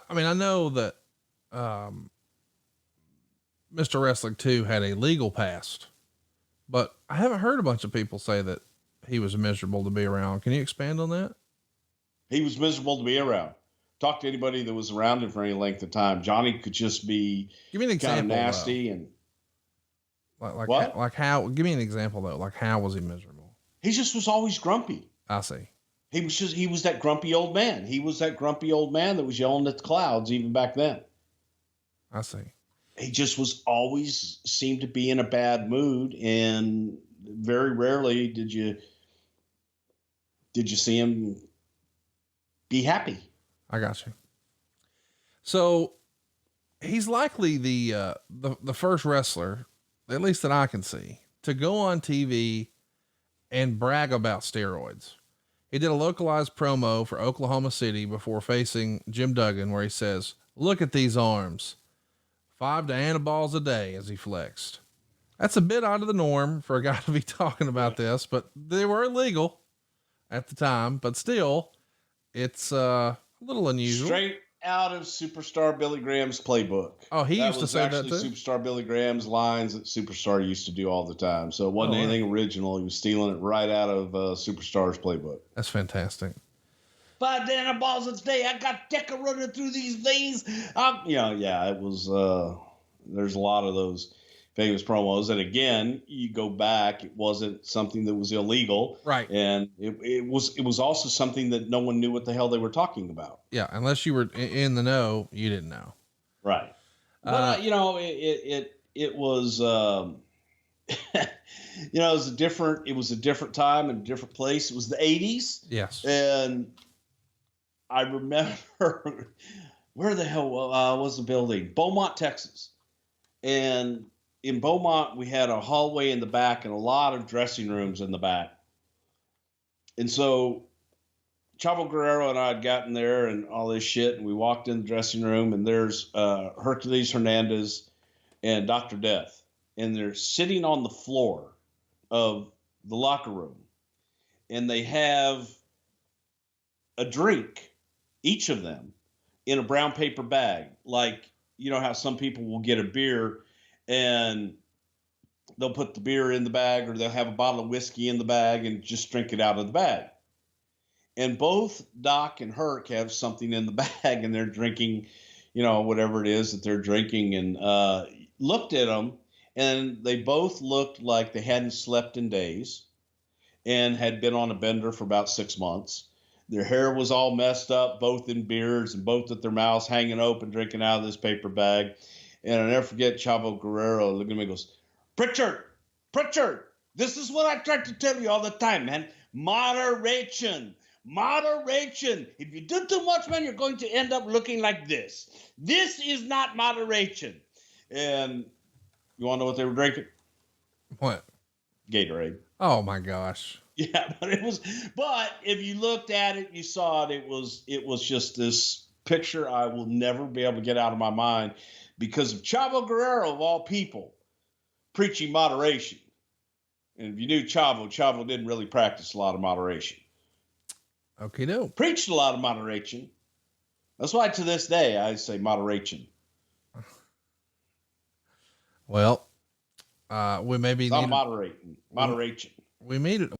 I mean, I know that, Mr. Wrestling 2 had a legal past, but I haven't heard a bunch of people say that he was miserable to be around. Can you expand on that? He was miserable to be around. Talk to anybody that was around him for any length of time. Johnny could just be give me an example, nasty though. and like how, give me an example though. Like how was he miserable? He just was always grumpy. I see. He was that grumpy old man. He was that grumpy old man that was yelling at the clouds even back then. I see. He just was always seemed to be in a bad mood, and very rarely did you see him be happy. I got you. So he's likely the first wrestler, at least that I can see, to go on TV and brag about steroids. He did a localized promo for Oklahoma City before facing Jim Duggan, where he says, "Look at these arms. 5 Diana balls a day," as he flexed. That's a bit out of the norm for a guy to be talking about this, but they were illegal at the time, but still it's a little unusual. Straight out of Superstar Billy Graham's playbook. Oh, he used to say that too. Superstar Billy Graham's lines that Superstar used to do all the time. So it wasn't anything original. He was stealing it right out of Superstar's playbook. That's fantastic. 5 Diana balls a day. I got Deca running through these veins. It was, there's a lot of those famous promos. And again, you go back, it wasn't something that was illegal. Right. And it was also something that no one knew what the hell they were talking about. Yeah. Unless you were in the know, you didn't know. Right. But, it was, it was a different time and a different place. It was the 80s. Yes. And I remember where the hell was the building? Beaumont, Texas. And in Beaumont, we had a hallway in the back and a lot of dressing rooms in the back. And so Chavo Guerrero and I had gotten there and all this shit. And we walked in the dressing room, and there's Hercules Hernandez and Dr. Death. And they're sitting on the floor of the locker room. And they have a drink, each of them, in a brown paper bag. Like, you know how some people will get a beer and they'll put the beer in the bag, or they'll have a bottle of whiskey in the bag and just drink it out of the bag. And both Doc and Herc have something in the bag, and they're drinking, whatever it is that they're drinking, and looked at them, and they both looked like they hadn't slept in days and had been on a bender for about 6 months. Their hair was all messed up, both in beards and both with their mouths hanging open, drinking out of this paper bag. And I'll never forget Chavo Guerrero looking at me and goes, Prichard, this is what I try to tell you all the time, man. Moderation. If you do too much, man, you're going to end up looking like this. This is not moderation. And you want to know what they were drinking? What? Gatorade. Oh my gosh. Yeah, but if you looked at it, you saw it, it was just this picture I will never be able to get out of my mind because of Chavo Guerrero, of all people, preaching moderation. And if you knew Chavo didn't really practice a lot of moderation. Okay, no. Preached a lot of moderation. That's why to this day I say moderation. Well, we maybe it's not moderation. We